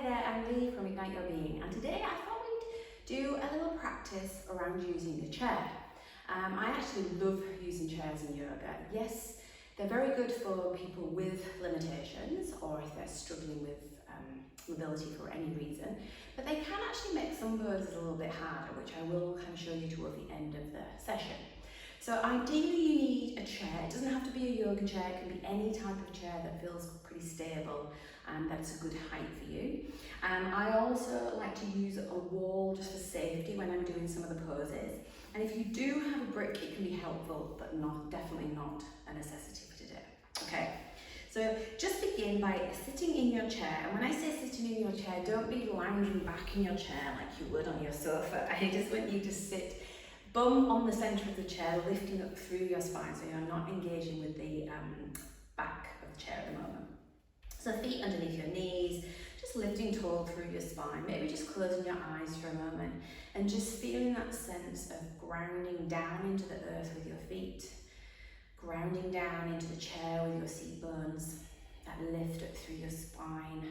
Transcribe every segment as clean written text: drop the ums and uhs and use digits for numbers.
there, I'm Lee from Ignite Your Being, and today I thought we'd do a little practice around using the chair. I actually love using chairs in yoga. Yes, they're very good for people with limitations or if they're struggling with mobility for any reason, but they can actually make some poses a little bit harder, which I will kind of show you towards the end of the session. So ideally you need a chair. It doesn't have to be a yoga chair, it can be any type of chair that feels pretty stable and that's a good height for you. I also like to use a wall just for safety when I'm doing some of the poses. And if you do have a brick, it can be helpful, but definitely not a necessity for today. Okay, so just begin by sitting in your chair. And when I say sitting in your chair, don't be lounging back in your chair like you would on your sofa. I just want you to sit bum on the centre of the chair, lifting up through your spine, so you're not engaging with the back of the chair at the moment. So feet underneath your knees, just lifting tall through your spine, maybe just closing your eyes for a moment and just feeling that sense of grounding down into the earth with your feet, grounding down into the chair with your seat bones, that lift up through your spine,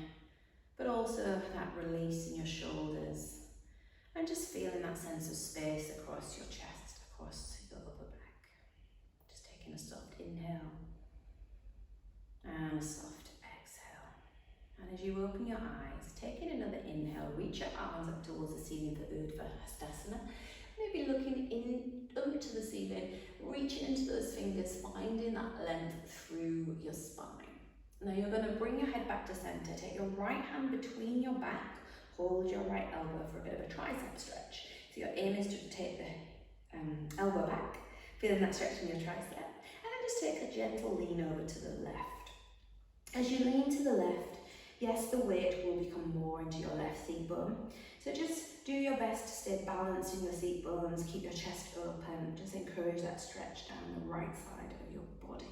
but also that release in your shoulders, and just feeling that sense of space across your chest, across your upper back. Just taking a soft inhale and a soft exhale. And as you open your eyes, taking another inhale, reach your arms up towards the ceiling for Urdhva Hastasana. Maybe looking up to the ceiling, reaching into those fingers, finding that length through your spine. Now you're going to bring your head back to center. Take your right hand between your back, hold your right elbow for a bit of a tricep stretch. So your aim is to take the elbow back, feeling that stretch in your tricep, and then just take a gentle lean over to the left. As you lean to the left, yes, the weight will become more into your left seat bone. So just do your best to stay balanced in your seat bones, keep your chest open, just encourage that stretch down the right side of your body.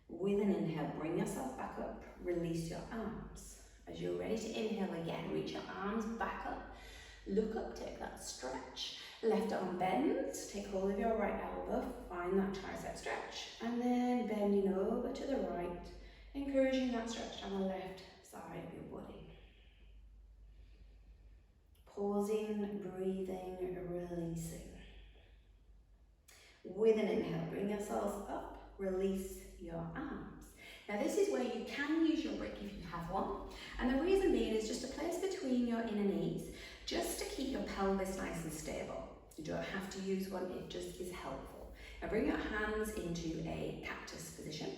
With an inhale, bring yourself back up, release your arms. As you're ready to inhale again, reach your arms back up, look up, take that stretch. Left arm bends, take hold of your right elbow, find that tricep stretch, and then bending over to the right, encouraging that stretch down the left side of your body. Pausing, breathing, releasing. With an inhale, bring yourselves up, release your arms. Now this is where you can use your brick if you have one, and the reason being is just a place between your inner knees, just to keep your pelvis nice and stable. You don't have to use one, it just is helpful. Now bring your hands into a cactus position,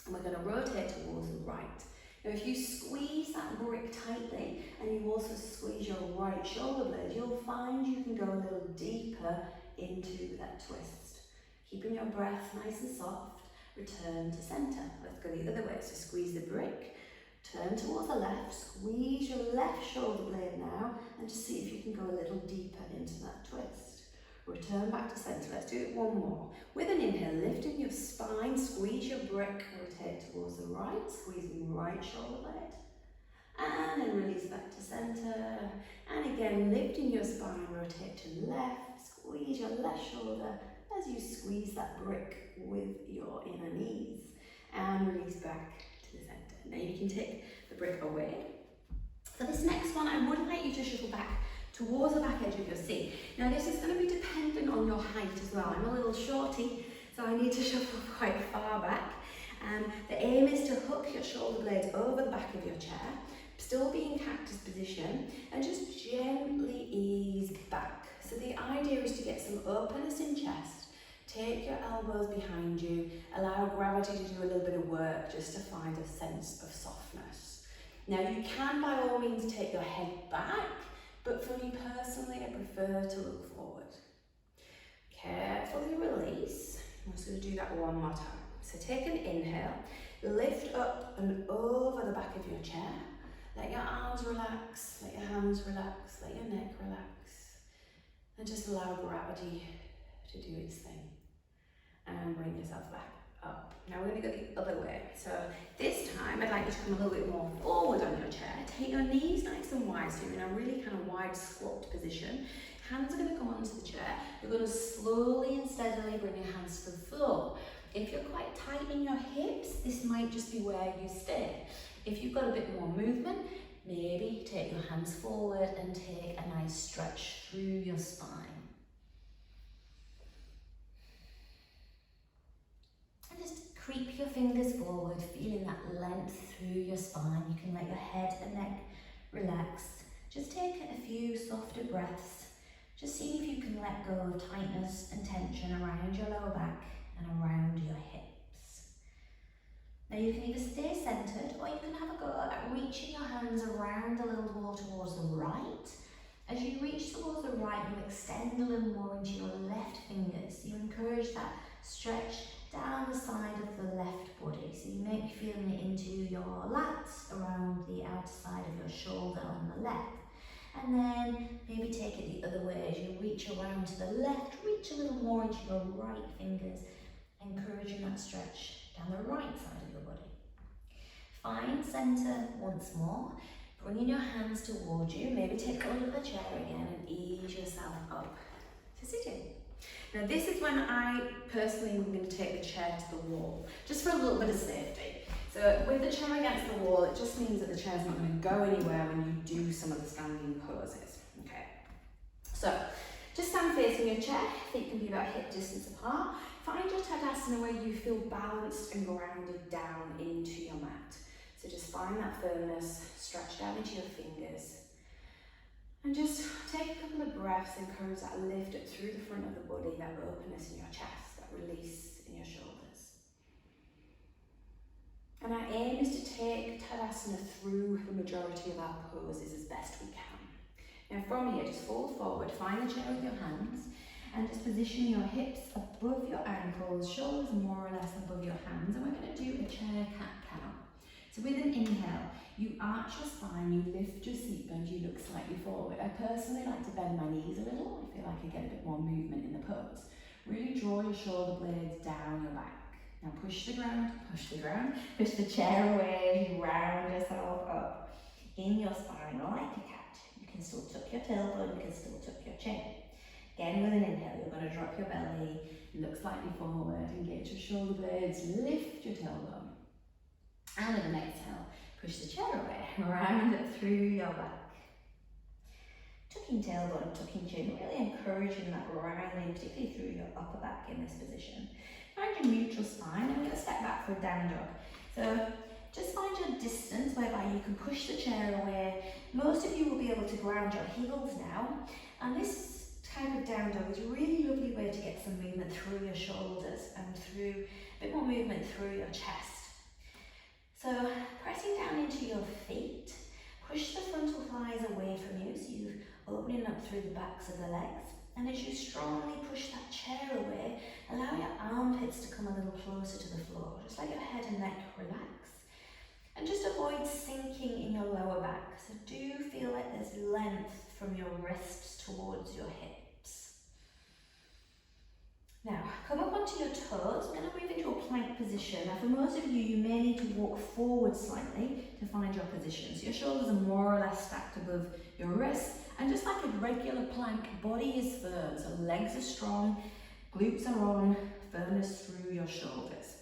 and we're going to rotate towards the right. Now if you squeeze that brick tightly, and you also squeeze your right shoulder blade, you'll find you can go a little deeper into that twist. Keeping your breath nice and soft, return to center. Let's go the other way. So squeeze the brick, turn towards the left, squeeze your left shoulder blade now, and just see if you can go a little deeper into that twist. Return back to center. Let's do it one more. With an inhale, lifting your spine, squeeze your brick, rotate towards the right, squeezing right shoulder blade, and then release back to center. And again, lifting your spine, rotate to left, squeeze your left shoulder as you squeeze that brick with your inner knees, and release back to the center. Now you can take the brick away. For this next one, I would like you to shuffle back towards the back edge of your seat. Now this is going to be dependent on your height as well. I'm a little shorty, so I need to shuffle quite far back. The aim is to hook your shoulder blades over the back of your chair, still be in cactus position, and just gently ease back. So the idea is to get some openness in chest. Take your elbows behind you, allow gravity to do a little bit of work just to find a sense of softness. Now you can by all means take your head back, but for me personally, I prefer to look forward. Carefully release. I'm just going to do that one more time. So take an inhale, lift up and over the back of your chair. Let your arms relax, let your hands relax, let your neck relax, and just allow gravity to do its thing. And bring yourself back up. Now we're going to go the other way. So this time I'd like you to come a little bit more forward on your chair. Take your knees nice and wide, so you're in a really kind of wide squat position. Hands are going to come onto the chair. You're going to slowly and steadily bring your hands to the floor. If you're quite tight in your hips, this might just be where you stay. If you've got a bit more movement, maybe your hands forward and take a nice stretch through your spine. And just creep your fingers forward, feeling that length through your spine. You can let your head and neck relax. Just take a few softer breaths. Just see if you can let go of tightness and tension around your lower back and around your hips. Now you can either stay centered or you can have a go at reaching your hands around a little more towards the right. As you reach towards the right, you extend a little more into your left fingers. You encourage that stretch down the side of the left body. So you may be feeling it into your lats, around the outside of your shoulder on the left. And then maybe take it the other way as you reach around to the left, reach a little more into your right fingers, encouraging that stretch down the right side of your body. Find center once more, bringing your hands towards you. Maybe take hold of the chair again and ease yourself up to sitting. Now this is when I personally am going to take the chair to the wall, just for a little bit of safety. So with the chair against the wall, it just means that the chair's not going to go anywhere when you do some of the standing poses. Okay. So just stand facing your chair, feet can be about hip distance apart. Find your Tadasana where you feel balanced and grounded down into your mat. So just find that firmness, stretch down into your fingers. And just take a couple of breaths, encourage that lift up through the front of the body, that openness in your chest, that release in your shoulders. And our aim is to take Tadasana through the majority of our poses as best we can. Now from here, just fold forward, find the chair with your hands, and just position your hips above your ankles, shoulders more or less above your hands, and we're going to do a chair cat-cow. So with an inhale, you arch your spine, you lift your seat bone, you look slightly forward. I personally like to bend my knees a little. I feel like I get a bit more movement in the pose. Really draw your shoulder blades down your back. Now push the ground, push the chair away as you round yourself up in your spine like a cat. You can still tuck your tailbone, you can still tuck your chin. Again with an inhale, you're going to drop your belly, look slightly forward, engage your shoulder blades, lift your tailbone. And with an exhale, push the chair away, round it through your back. Tucking tailbone, tucking chin, really encouraging that rounding, particularly through your upper back in this position. Find your neutral spine, and we're going to step back for a down dog. So just find your distance whereby you can push the chair away. Most of you will be able to ground your heels now, and this type of down dog is a really lovely way to get some movement through your shoulders and through a bit more movement through your chest. So pressing down into your feet, push the frontal thighs away from you, so you're opening up through the backs of the legs. And as you strongly push that chair away, allow your armpits to come a little closer to the floor. Just let your head and neck relax. And just avoid sinking in your lower back. So do feel like there's length from your wrists towards your hips. Now, come up onto your toes. We're going to move into a plank position. Now, for most of you, you may need to walk forward slightly to find your position. So your shoulders are more or less stacked above your wrists. And just like a regular plank, body is firm. So legs are strong, glutes are on, firmness through your shoulders.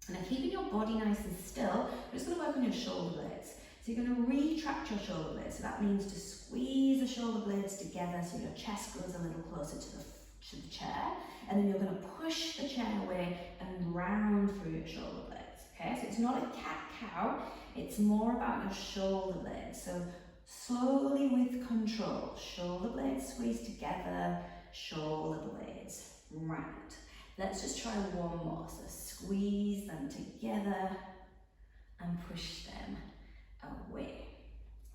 Now, keeping your body nice and still, we're just going to work on your shoulder blades. So you're going to retract your shoulder blades. So that means to squeeze the shoulder blades together so your chest goes a little closer to the chair. And then you're going to push the chair away and round through your shoulder blades. Okay, so it's not a cat-cow, it's more about your shoulder blades. So slowly with control, shoulder blades squeeze together, shoulder blades round. Let's just try one more. So squeeze them together and push them away.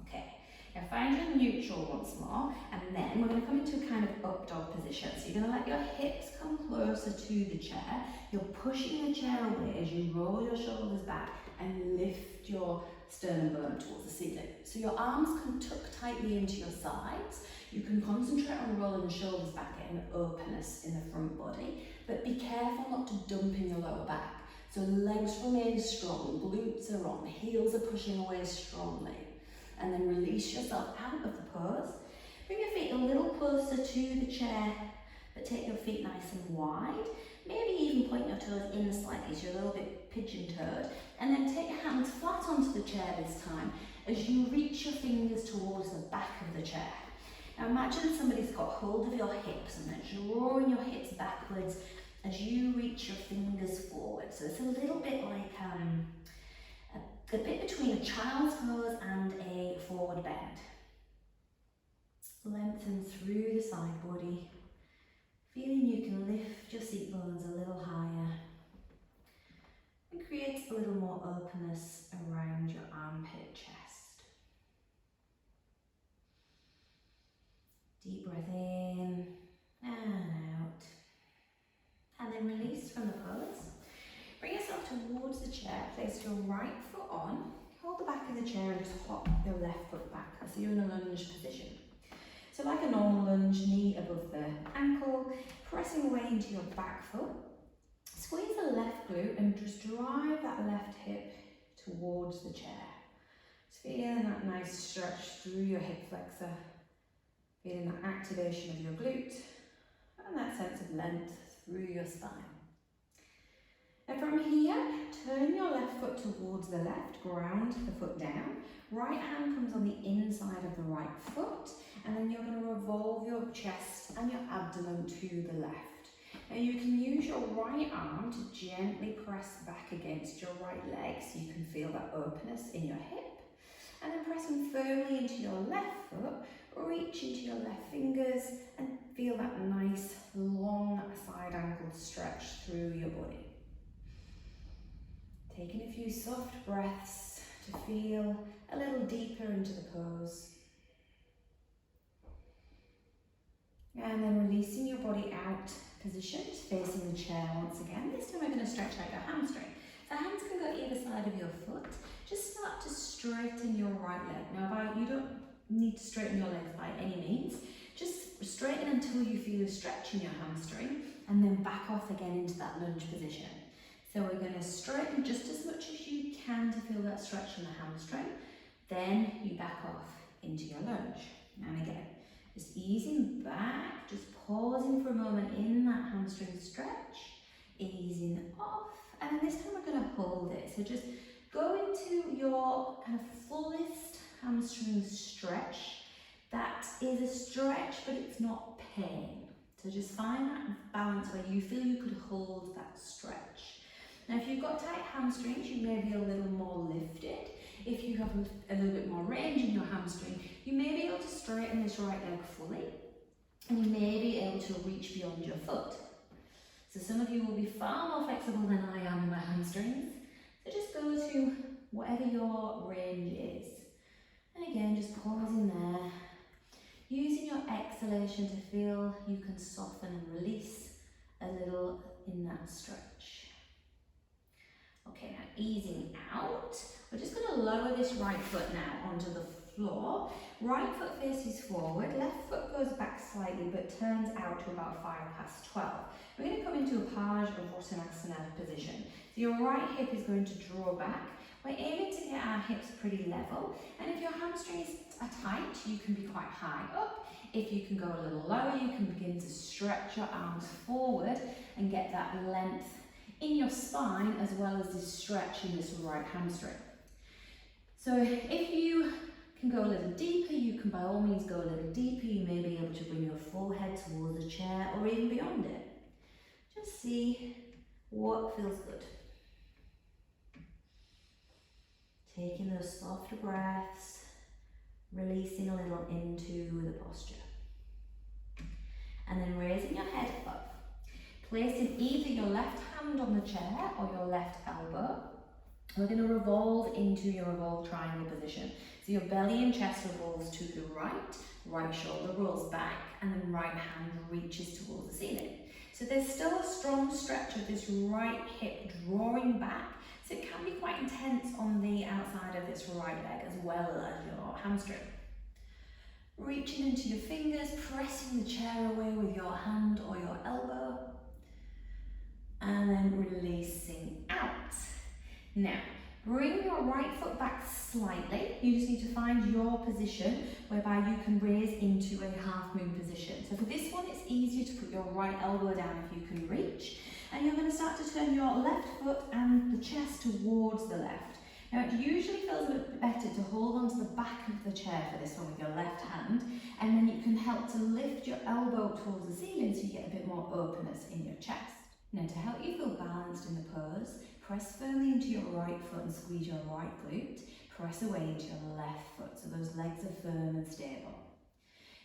Okay, now find your neutral once more, and then we're going to come into a kind of up dog position. So you're going to let your hips come closer to the chair. You're pushing the chair away as you roll your shoulders back and lift your sternum bone towards the ceiling. So your arms can tuck tightly into your sides. You can concentrate on rolling the shoulders back, getting openness in the front body, but be careful not to dump in your lower back. So legs remain strong, glutes are on, heels are pushing away strongly. And then release yourself out of the pose. Bring your feet a little closer to the chair, but take your feet nice and wide. Maybe even point your toes in slightly so you're a little bit pigeon-toed. And then take your hands flat onto the chair this time as you reach your fingers towards the back of the chair. Now imagine somebody's got hold of your hips and they're drawing your hips backwards as you reach your fingers forward. So it's a little bit like a bit between a child's pose and a forward bend. Lengthen through the side body, feeling you can lift your seat bones a little higher and create a little more openness around your armpit chest. Deep breath in and out, and then release from the pose. Bring yourself towards the chair, place your right foot on, hold the back of the chair and just hop your left foot back. So you're in a lunge position. So like a normal lunge, knee above the ankle, pressing away into your back foot. Squeeze the left glute and just drive that left hip towards the chair. Just feeling that nice stretch through your hip flexor, feeling that activation of your glute and that sense of length through your spine. Now from here, turn your left foot towards the left, ground the foot down. Right hand comes on the inside of the right foot, and then you're going to revolve your chest and your abdomen to the left. Now you can use your right arm to gently press back against your right leg so you can feel that openness in your hip. And then pressing firmly into your left foot, reach into your left fingers and feel that nice long side angle stretch through your body. Taking a few soft breaths to feel a little deeper into the pose. And then releasing your body out, position, just facing the chair once again. This time we're going to stretch out your hamstring. So hands can go either side of your foot. Just start to straighten your right leg. Now you don't need to straighten your legs by any means. Just straighten until you feel a stretch in your hamstring and then back off again into that lunge position. So we're going to straighten just as much as you can to feel that stretch in the hamstring. Then you back off into your lunge. And again, just easing back, just pausing for a moment in that hamstring stretch, easing off, and then this time we're going to hold it. So just go into your kind of fullest hamstring stretch. That is a stretch, but it's not pain. So just find that balance where you feel you could hold that stretch. Now if you've got tight hamstrings, you may be a little more lifted. If you have a little bit more range in your hamstring, you may be able to straighten this right leg fully, and you may be able to reach beyond your foot. So some of you will be far more flexible than I am in my hamstrings. So just go to whatever your range is. And again, just pausing there, using your exhalation to feel you can soften and release a little in that stretch. Okay, now easing out, we're just going to lower this right foot now onto the floor. Right foot faces forward, left foot goes back slightly but turns out to about 5 past 12. We're going to come into a Parsvarottanasana position. So your right hip is going to draw back. We're aiming to get our hips pretty level, and if your hamstrings are tight, you can be quite high up. If you can go a little lower, you can begin to stretch your arms forward and get that length in your spine as well as this stretch in this right hamstring. So if you can go a little deeper, you can by all means go a little deeper. You may be able to bring your forehead towards the chair or even beyond it. Just see what feels good. Taking those softer breaths, releasing a little into the posture. And then raising your head up. Placing either your left hand on the chair or your left elbow. We're going to revolve into your revolved triangle position. So your belly and chest revolves to the right, right shoulder rolls back, and then right hand reaches towards the ceiling. So there's still a strong stretch of this right hip drawing back. So it can be quite intense on the outside of this right leg as well as your hamstring. Reaching into your fingers, pressing the chair away with your hand or your elbow. And then releasing out. Now, bring your right foot back slightly. You just need to find your position whereby you can raise into a half moon position. So for this one, it's easier to put your right elbow down if you can reach. And you're going to start to turn your left foot and the chest towards the left. Now it usually feels a bit better to hold onto the back of the chair for this one with your left hand, and then you can help to lift your elbow towards the ceiling so you get a bit more openness in your chest. Now to help you feel balanced in the pose, press firmly into your right foot and squeeze your right glute. Press away into your left foot so those legs are firm and stable.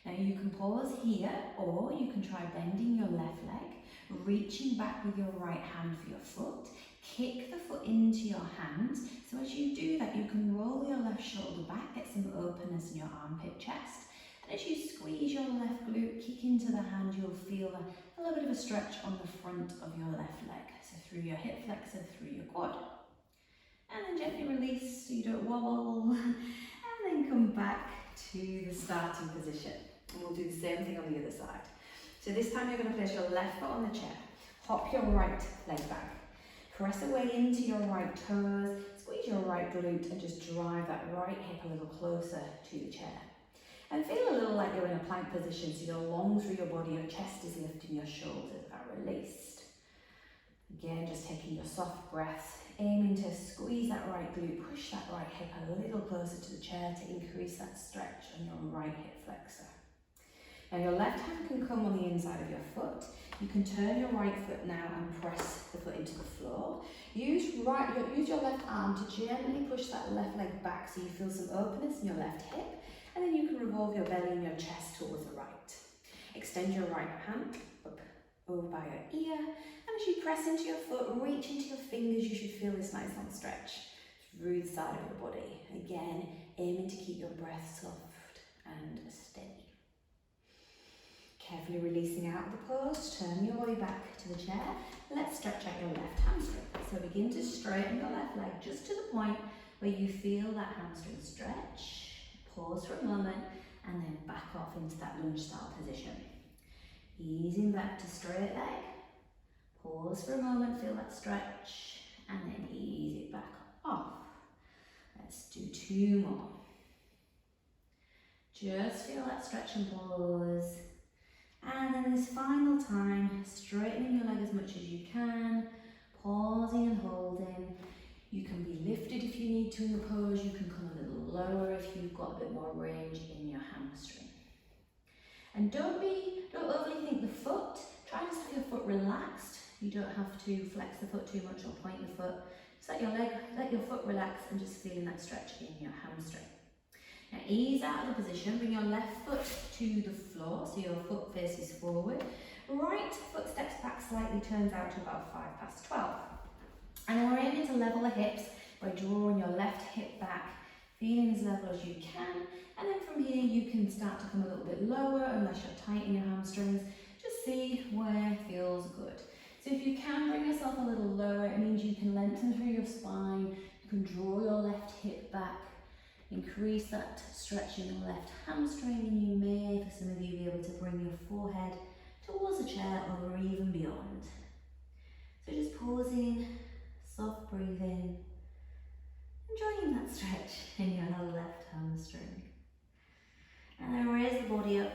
Now you can pause here, or you can try bending your left leg, reaching back with your right hand for your foot. Kick the foot into your hands. So as you do that, you can roll your left shoulder back, get some openness in your armpit chest. And as you squeeze your left glute, kick into the hand, you'll feel a little bit of a stretch on the front of your left leg. So through your hip flexor, through your quad. And then gently release so you don't wobble. And then come back to the starting position. And we'll do the same thing on the other side. So this time you're going to place your left foot on the chair. Hop your right leg back. Press away into your right toes, squeeze your right glute and just drive that right hip a little closer to the chair. And feel a little like you're in a plank position, so you're long through your body, your chest is lifting, your shoulders are released. Again, just taking your soft breaths, aiming to squeeze that right glute, push that right hip a little closer to the chair to increase that stretch on your right hip flexor. Now your left hand can come on the inside of your foot. You can turn your right foot now and press the foot into the floor. Use your left arm to gently push that left leg back so you feel some openness in your left hip, and then you can revolve your belly and your chest towards the right. Extend your right hand up over by your ear, and as you press into your foot, reach into your fingers, you should feel this nice long stretch through the side of your body. Again, aiming to keep your breath soft and steady. Carefully releasing out of the pose, turn your body back to the chair. Let's stretch out your left hamstring. So begin to straighten your left leg just to the point where you feel that hamstring stretch. Pause for a moment and then back off into that lunge style position. Easing back to straight leg. Pause for a moment, feel that stretch, and then ease it back off. Let's do 2 more. Just feel that stretch and pause. And then this final time, straightening your leg as much as you can, pausing and holding. You can be lifted if you need to in the pose, you can come a little lower if you've got a bit more range in your hamstring. And don't overly think the foot, try to have your foot relaxed. You don't have to flex the foot too much or point the foot. Just let your foot relax and just feeling that stretch in your hamstring. Now ease out of the position, bring your left foot to the floor so your foot faces forward. Right foot steps back slightly, turns out to about 12. And then we're aiming to level the hips by drawing your left hip back, feeling as level as you can. And then from here you can start to come a little bit lower unless you're tight in your hamstrings. Just see where feels good. So if you can bring yourself a little lower, it means you can lengthen through your spine, you can draw your left hip back, increase that stretch in the left hamstring, and you may, for some of you, be able to bring your forehead towards the chair or even beyond. So just pausing, soft breathing, enjoying that stretch in your left hamstring. And then raise the body up.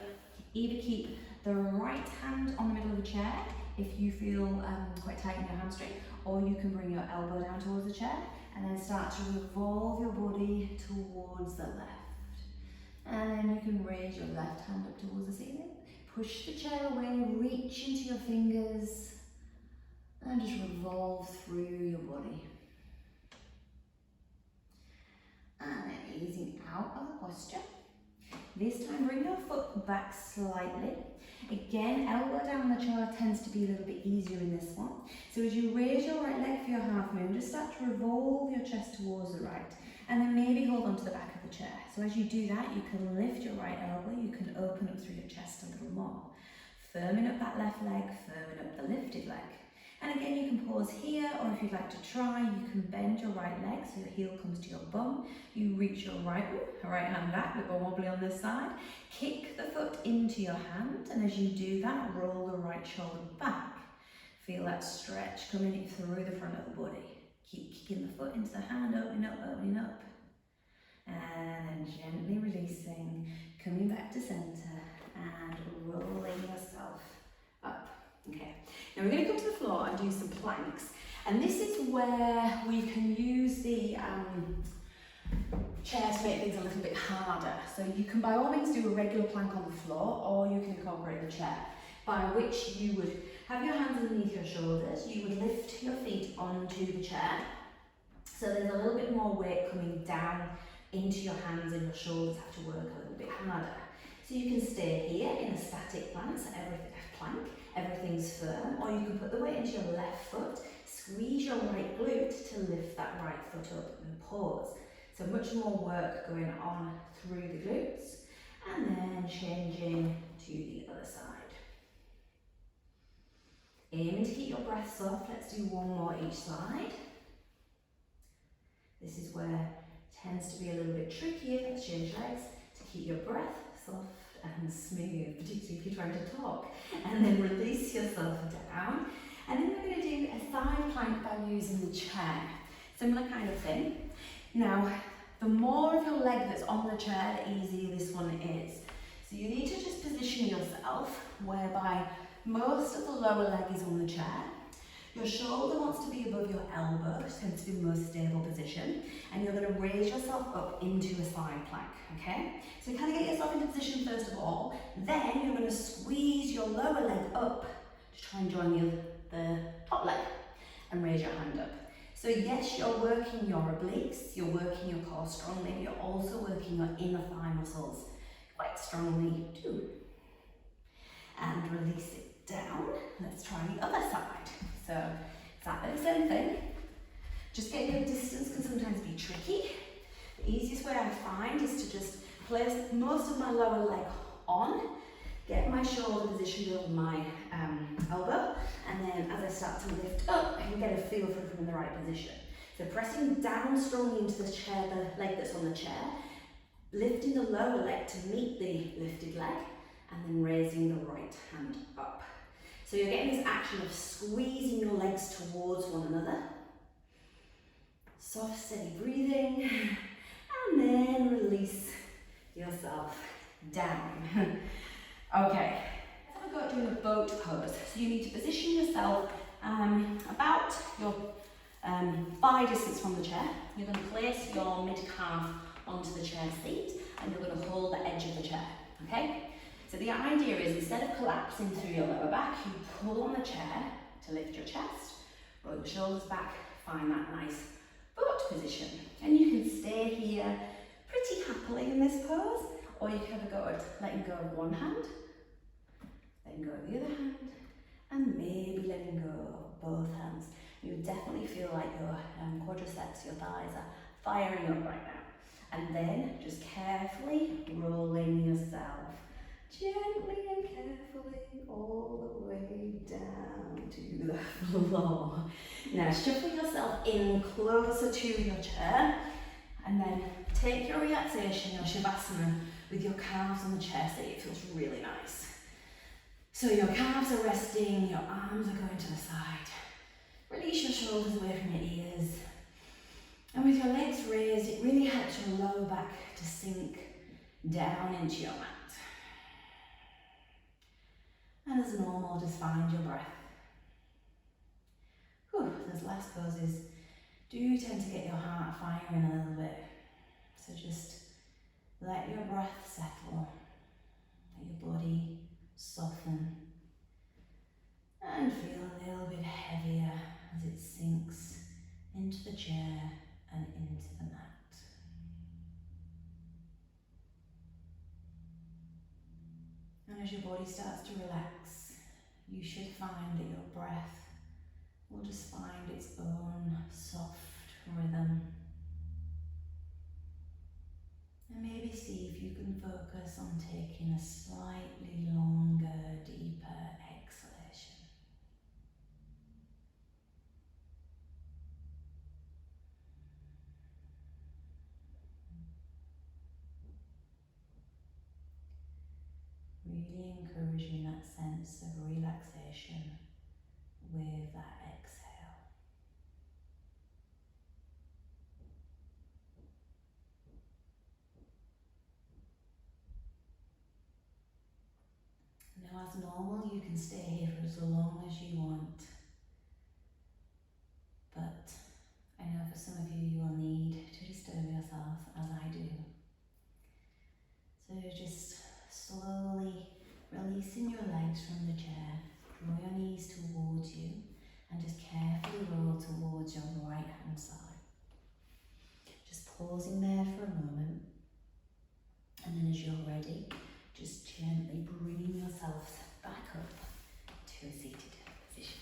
Either keep the right hand on the middle of the chair if you feel quite tight in your hamstring, or you can bring your elbow down towards the chair and then start to revolve your body towards the left. And then you can raise your left hand up towards the ceiling. Push the chair away, reach into your fingers, and just revolve through your body. And then easing out of the posture. This time bring your foot back slightly. Again, elbow down the chair tends to be a little bit easier in this one. So as you raise your right leg for your half moon, just start to revolve your chest towards the right. And then maybe hold on to the back of the chair. So as you do that, you can lift your right elbow, you can open up through your chest a little more. Firming up that left leg, firming up the lifted leg. And again, you can pause here, or if you'd like to try, you can bend your right leg so your heel comes to your bum. You reach your right hand back, a bit more wobbly on this side. Kick the foot into your hand, and as you do that, roll the right shoulder back. Feel that stretch coming through the front of the body. Keep kicking the foot into the hand, opening up. And then gently releasing, coming back to center, and rolling yourself up. Okay, now we're going to come to the floor and do some planks, and this is where we can use the chair to make things a little bit harder. So you can by all means do a regular plank on the floor, or you can incorporate the chair, by which you would have your hands underneath your shoulders, you would lift your feet onto the chair. So there's a little bit more weight coming down into your hands, and your shoulders have to work a little bit harder. So you can stay here in a static plank, so everything's firm, or you can put the weight into your left foot, squeeze your right glute to lift that right foot up and pause. So much more work going on through the glutes, and then changing to the other side. Aiming to keep your breath soft. Let's do one more each side. This is where it tends to be a little bit trickier. Let's change legs to keep your breath soft and smooth, particularly if you're trying to talk. And then release yourself down. And then we're going to do a side plank by using the chair. Similar kind of thing. Now, the more of your leg that's on the chair, the easier this one is. So you need to just position yourself whereby most of the lower leg is on the chair. Your shoulder wants to be above your elbow, which tends to be the most stable position. And you're going to raise yourself up into a side plank, okay? So kind of get yourself into position first of all. Then you're going to squeeze your lower leg up to try and join the top leg and raise your hand up. So yes, you're working your obliques, you're working your core strongly, but you're also working your inner thigh muscles quite strongly too. And release it down. Let's try the other side. So exactly the same thing. Just getting your distance can sometimes be tricky. The easiest way I find is to just place most of my lower leg on, get my shoulder positioned over my elbow, and then as I start to lift up, I can get a feel for it from the right position. So pressing down strongly into the chair, the leg that's on the chair, lifting the lower leg to meet the lifted leg, and then raising the right hand up. So you're getting this action of squeezing your legs towards one another. Soft, steady breathing, and then release yourself down. Okay, let's have a go at doing a boat pose. So you need to position yourself about your thigh distance from the chair. You're going to place your mid-calf onto the chair seat, and you're going to hold the edge of the chair, okay? So the idea is, instead of collapsing through your lower back, you pull on the chair to lift your chest, roll your shoulders back, find that nice boat position. And you can stay here pretty happily in this pose, or you can have a go at letting go of one hand, letting go of the other hand, and maybe letting go of both hands. You'll definitely feel like your quadriceps, your thighs are firing up right now. And then just carefully rolling yourself gently and carefully all the way down to the floor. Now shuffle yourself in closer to your chair, and then take your relaxation, your shavasana, with your calves on the chair seat. It feels really nice. So your calves are resting, your arms are going to the side. Release your shoulders away from your ears. And with your legs raised, it really helps your lower back to sink down into your mat. And as normal, just find your breath. Whew, those last poses do tend to get your heart firing a little bit. So just let your breath settle, let your body soften, and feel a little bit heavier as it sinks into the chair and into the mat. And as your body starts to relax, you should find that your breath will just find its own soft rhythm. And maybe see if you can focus on taking a slightly longer, deeper exhalation. Really encouraging that sense of relaxation with that exhale. Now, as normal, you can stay here for as long as you want. But I know for some of you, you will need to disturb yourself, as I do, So just slowly releasing your legs from the chair, draw your knees towards you and just carefully roll towards your right hand side. Just pausing there for a moment, and then as you're ready, just gently bringing yourself back up to a seated position.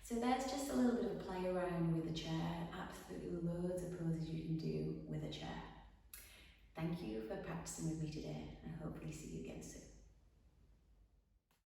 So that's just a little bit of play around with the chair. Absolutely loads of poses you can do with a chair. Thank you for practicing with me today, and hopefully see you again soon.